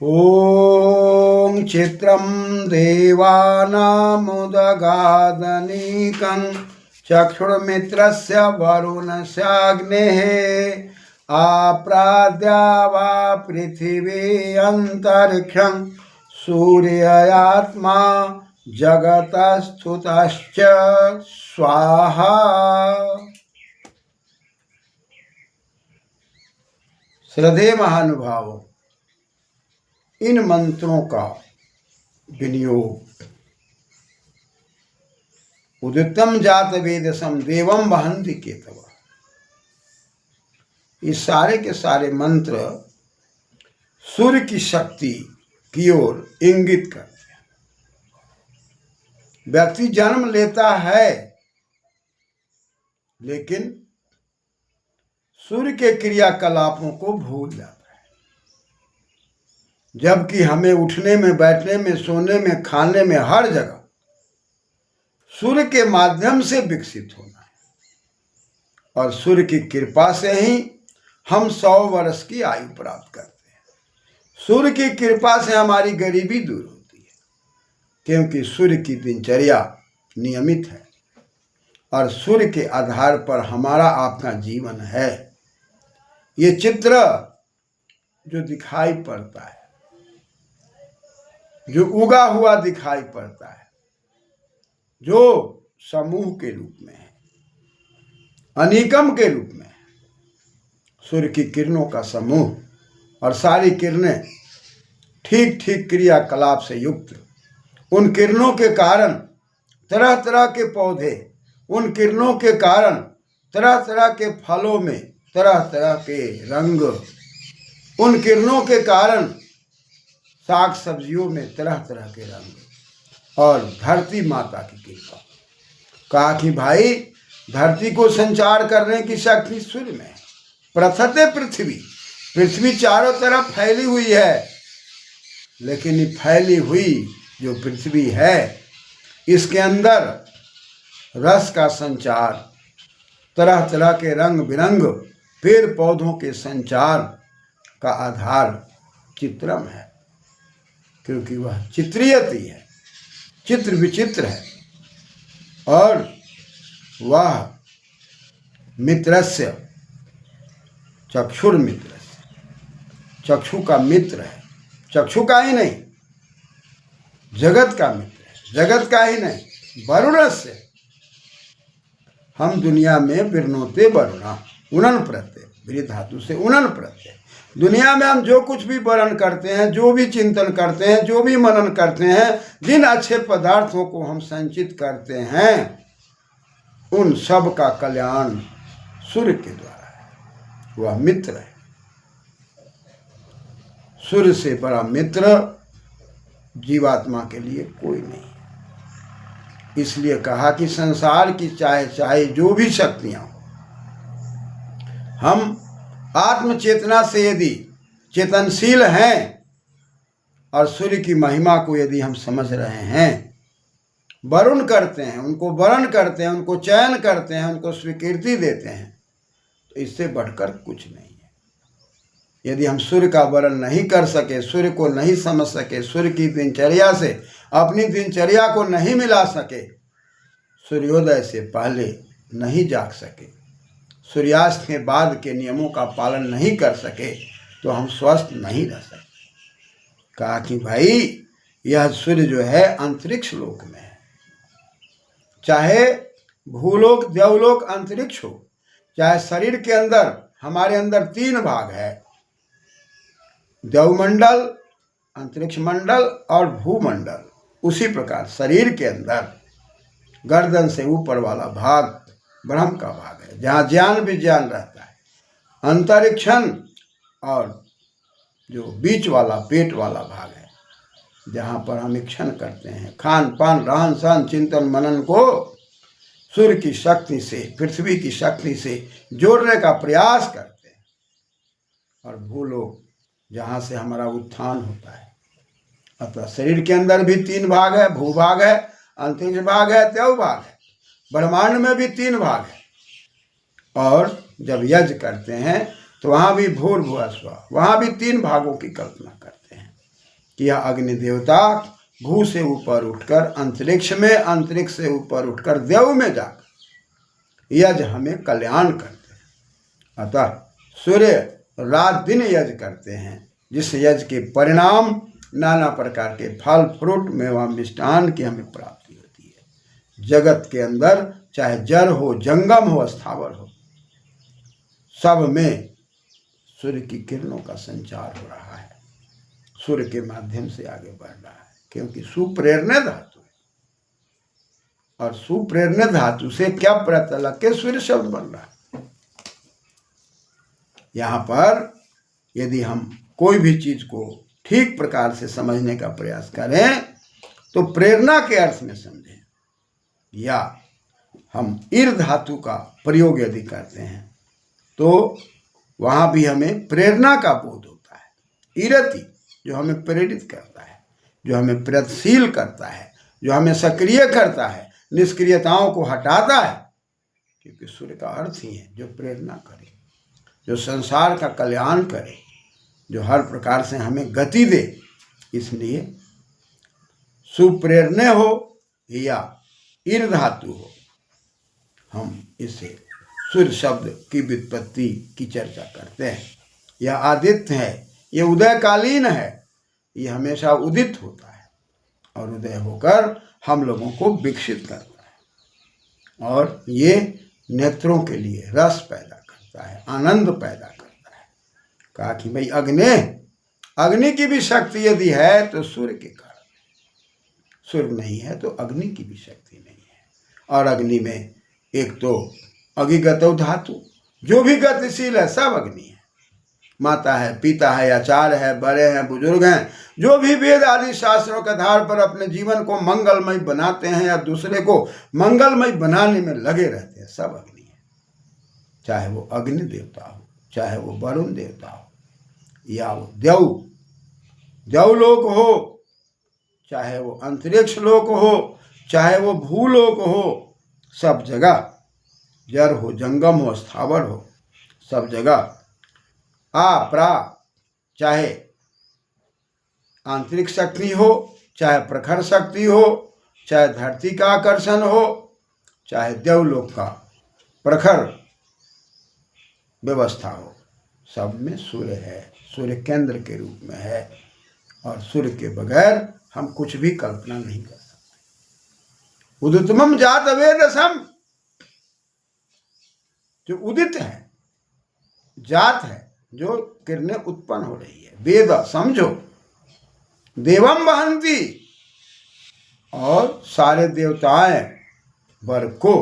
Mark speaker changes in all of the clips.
Speaker 1: ॐ चित्रं देवानामुदगादनीकं चक्षुर्मित्रस्य वरुणस्याग्नेः आप्राद्या वा पृथिवी अन्तरिक्षं सूर्यात्मा जगतस्तुतश्च स्वाहा। श्रद्धेय महानुभावों, इन मंत्रों का विनियोग उदितम जात वेदसम देवम वहंति केतव, ये सारे के सारे मंत्र सूर्य की शक्ति की ओर इंगित करते हैं। व्यक्ति जन्म लेता है लेकिन सूर्य के क्रियाकलापों को भूल जाता है, जबकि हमें उठने में, बैठने में, सोने में, खाने में, हर जगह सूर्य के माध्यम से विकसित होना है। और सूर्य की कृपा से ही हम 100 वर्ष की आयु प्राप्त करते हैं। सूर्य की कृपा से हमारी गरीबी दूर होती है, क्योंकि सूर्य की दिनचर्या नियमित है और सूर्य के आधार पर हमारा आपका जीवन है। ये चित्र जो दिखाई पड़ता है, जो उगा हुआ दिखाई पड़ता है, जो समूह के रूप में है, अनीकम के रूप में है, सूर्य की किरणों का समूह, और सारी किरणें ठीक ठीक क्रियाकलाप से युक्त। उन किरणों के कारण तरह तरह के पौधे, उन किरणों के कारण तरह तरह के फलों में तरह तरह के रंग, उन किरणों के कारण साग सब्जियों में तरह तरह के रंग, और धरती माता की कृपा। कहा कि भाई, धरती को संचार करने की शक्ति सूर्य में है। प्रथते पृथ्वी चारों तरफ फैली हुई है, लेकिन ये फैली हुई जो पृथ्वी है, इसके अंदर रस का संचार, तरह तरह के रंग बिरंग पेड़ पौधों के संचार का आधार चित्रम है, क्योंकि वह चित्रियति है, चित्र विचित्र है। और वह मित्रस्य चक्षुर्मित्रस्य, चक्षु का मित्र है। चक्षु का ही नहीं, जगत का मित्र है। जगत का ही नहीं, वरुणस्य। हम दुनिया में विरनोते वरुणा, उनन प्रत्यय, वृद्ध धातु से उनन प्रत्यय। दुनिया में हम जो कुछ भी वर्णन करते हैं, जो भी चिंतन करते हैं, जो भी मनन करते हैं, जिन अच्छे पदार्थों को हम संचित करते हैं, उन सब का कल्याण सूर्य के द्वारा है। वह मित्र है। सूर्य से बड़ा मित्र जीवात्मा के लिए कोई नहीं। इसलिए कहा कि संसार की चाहे जो भी शक्तियां हो, हम आत्म चेतना से यदि चेतनशील हैं और सूर्य की महिमा को यदि हम समझ रहे हैं, वरुण करते हैं, उनको वरण करते हैं, उनको चयन करते हैं, उनको स्वीकृति देते हैं, तो इससे बढ़कर कुछ नहीं है। यदि हम सूर्य का वरण नहीं कर सके, सूर्य को नहीं समझ सके, सूर्य की दिनचर्या से अपनी दिनचर्या को नहीं मिला सके, सूर्योदय से पहले नहीं जाग सके, सूर्यास्त के बाद के नियमों का पालन नहीं कर सके, तो हम स्वस्थ नहीं रह सकते। कहा कि भाई, यह सूर्य जो है अंतरिक्ष लोक में है। चाहे भूलोक, देवलोक, अंतरिक्ष हो, चाहे शरीर के अंदर, हमारे अंदर 3 भाग है, देवमंडल, अंतरिक्ष मंडल और भूमंडल। उसी प्रकार शरीर के अंदर गर्दन से ऊपर वाला भाग ब्रह्म का भाग है, जहाँ ज्ञान विज्ञान रहता है। अंतरिक्षण और जो बीच वाला पेट वाला भाग है, जहाँ पर हम इक्षण करते हैं, खान पान, रहन सहन, चिंतन मनन को सूर्य की शक्ति से, पृथ्वी की शक्ति से जोड़ने का प्रयास करते हैं। और भूलोक, जहाँ से हमारा उत्थान होता है। अतः शरीर के अंदर भी 3 भाग है, भूभाग है, अंतरिक्ष भाग है, देव भाग है। ब्रह्मांड में भी 3 भाग है। और जब यज्ञ करते हैं तो वहाँ भी भूर्भुवः स्वः, वहाँ भी 3 भागों की कल्पना करते हैं। कि यह अग्नि देवता भू से ऊपर उठकर अंतरिक्ष में, अंतरिक्ष से ऊपर उठकर देव में जाकर यज्ञ हमें कल्याण करते हैं। अतः सूर्य रात दिन यज्ञ करते हैं, जिस यज्ञ के परिणाम नाना प्रकार के फल फ्रूट मेवा मिष्टान की हमें प्राप्ति होती है। जगत के अंदर चाहे जड़ हो, जंगम हो, स्थावर हो, सब में सूर्य की किरणों का संचार हो रहा है, सूर्य के माध्यम से आगे बढ़ रहा है, क्योंकि सुप्रेरणा धातु है। और सुप्रेरणा धातु से क्या प्रत्यय लग के सूर्य शब्द बन रहा है। यहां पर यदि हम कोई भी चीज को ठीक प्रकार से समझने का प्रयास करें तो प्रेरणा के अर्थ में समझें, या हम ईर धातु का प्रयोग यदि करते हैं तो वहां भी हमें प्रेरणा का बोध होता है। ईरति जो हमें प्रेरित करता है, जो हमें प्रयत्नशील करता है, जो हमें सक्रिय करता है, निष्क्रियताओं को हटाता है, क्योंकि सूर्य का अर्थ ही है जो प्रेरणा करे, जो संसार का कल्याण करे, जो हर प्रकार से हमें गति दे। इसलिए सुप्रेरणा हो या ईर धातु हो, हम इसे सूर्य शब्द की व्युत्पत्ति की चर्चा करते हैं। यह आदित्य है, यह उदयकालीन है, यह हमेशा उदित होता है और उदय होकर हम लोगों को विकसित करता है, और ये नेत्रों के लिए रस पैदा करता है, आनंद पैदा करता है। कहा कि भाई अग्नि की भी शक्ति यदि है तो सूर्य के कारण, सूर्य नहीं है तो अग्नि की भी शक्ति नहीं है। और अग्नि में एक तो अगिगतौ धातु, जो भी गतिशील है सब अग्नि है। माता है, पिता है, आचार्य है, बड़े हैं, बुजुर्ग हैं, जो भी वेद आदि शास्त्रों के आधार पर अपने जीवन को मंगलमय बनाते हैं या दूसरे को मंगलमय बनाने में लगे रहते हैं, सब अग्नि है। चाहे वो अग्नि देवता हो, चाहे वो वरुण देवता हो, या वो देवलोक हो, चाहे वो अंतरिक्ष लोक हो, चाहे वो भूलोक हो, सब जगह जड़ हो, जंगम हो, स्थावर हो, सब जगह प्रा, चाहे आंतरिक शक्ति हो, चाहे प्रखर शक्ति हो, चाहे धरती का आकर्षण हो, चाहे देवलोक का प्रखर व्यवस्था हो, सब में सूर्य है, सूर्य केंद्र के रूप में है। और सूर्य के बगैर हम कुछ भी कल्पना नहीं कर सकते। उदितमम जात वेदसम, जो उदित है, जात है, जो किरणें उत्पन्न हो रही है। वेद समझो, देवम वहंती, और सारे देवताएं वर्ग को,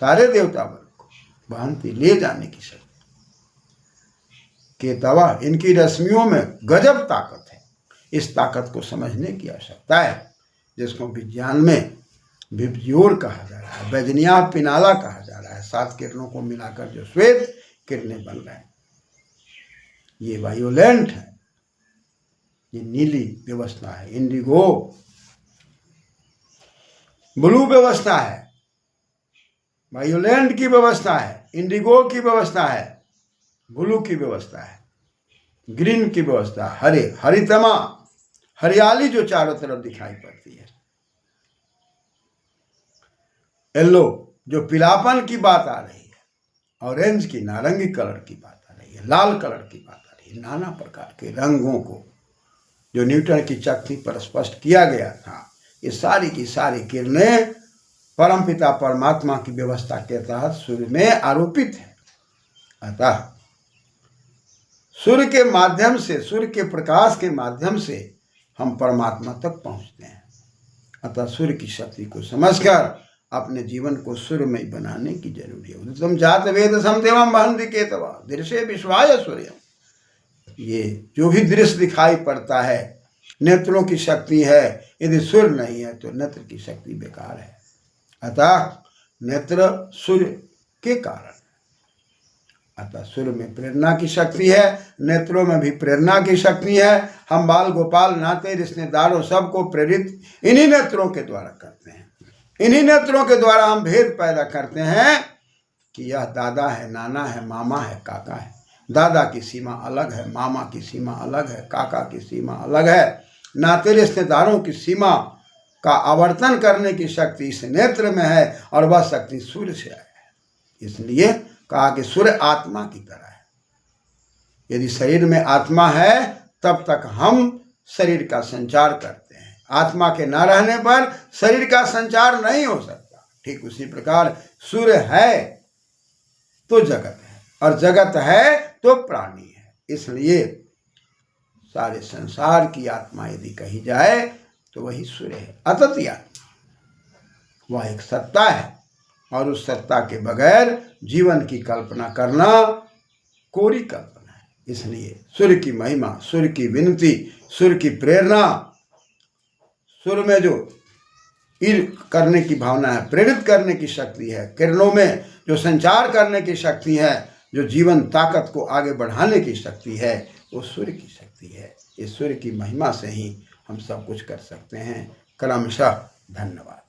Speaker 1: सारे देवता वर्ग को वहंती, ले जाने की शक्ति। केतवा, इनकी रश्मियों में गजब ताकत है। इस ताकत को समझने की आवश्यकता है, जिसको विज्ञान में विब्जियोर कहा जा रहा है, बैजनिया पिनाला कहा जा रहा है। 7 किरणों को मिलाकर जो श्वेत किरणें बन रहे हैं, ये वायोलेंट है, ये नीली व्यवस्था है, इंडिगो ब्लू व्यवस्था है, वायोलेंट की व्यवस्था है, इंडिगो की व्यवस्था है, ब्लू की व्यवस्था है, ग्रीन की व्यवस्था, हरितमा, हरियाली जो चारों तरफ दिखाई पड़ती है, येलो जो पीलापन की बात आ रही है, ऑरेंज की, नारंगी कलर की बात आ रही है, लाल कलर की बात आ रही है। नाना प्रकार के रंगों को जो न्यूटन की चक्की पर स्पष्ट किया गया था, ये सारी की सारी किरणें परमपिता परमात्मा की व्यवस्था के तहत सूर्य में आरोपित है। अतः सूर्य के माध्यम से, सूर्य के प्रकाश के माध्यम से हम परमात्मा तक पहुंचते हैं। अतः सूर्य की शक्ति को समझकर अपने जीवन को सूर्यमय बनाने की जरूरी है। तुम जात वेद समदेवम वहंति केतवा दृश्य विश्वाय सूर्य, ये जो भी दृश्य दिखाई पड़ता है नेत्रों की शक्ति है। यदि सूर्य नहीं है तो नेत्र की शक्ति बेकार है। अतः नेत्र सूर्य के कारण, अतः सूर्य में प्रेरणा की शक्ति है, नेत्रों में भी प्रेरणा की शक्ति है। हम बाल गोपाल नाते रिश्तेदारों सबको प्रेरित इन्हीं नेत्रों के द्वारा करते हैं। इन्हीं नेत्रों के द्वारा हम भेद पैदा करते हैं कि यह दादा है, नाना है, मामा है, काका है। दादा की सीमा अलग है, मामा की सीमा अलग है, काका की सीमा अलग है, ना तेरे रिश्तेदारों की सीमा का आवर्तन करने की शक्ति इस नेत्र में है, और वह शक्ति सूर्य से है। इसलिए कहा कि सूर्य आत्मा की तरह है। यदि शरीर में आत्मा है तब तक हम शरीर का संचार करते हैं। आत्मा के न रहने पर शरीर का संचार नहीं हो सकता। ठीक उसी प्रकार सूर्य है तो जगत है, और जगत है तो प्राणी है। इसलिए सारे संसार की आत्मा यदि कही जाए तो वही सूर्य है। अतत आत्मा वह एक सत्ता है, और उस सत्ता के बगैर जीवन की कल्पना करना कोरी कल्पना है। इसलिए सूर्य की महिमा, सूर्य की विनती, सूर्य की प्रेरणा, सूर्य में जो ईर करने की भावना है, प्रेरित करने की शक्ति है, किरणों में जो संचार करने की शक्ति है, जो जीवन ताकत को आगे बढ़ाने की शक्ति है, वो सूर्य की शक्ति है। इस सूर्य की महिमा से ही हम सब कुछ कर सकते हैं। क्रमशः धन्यवाद।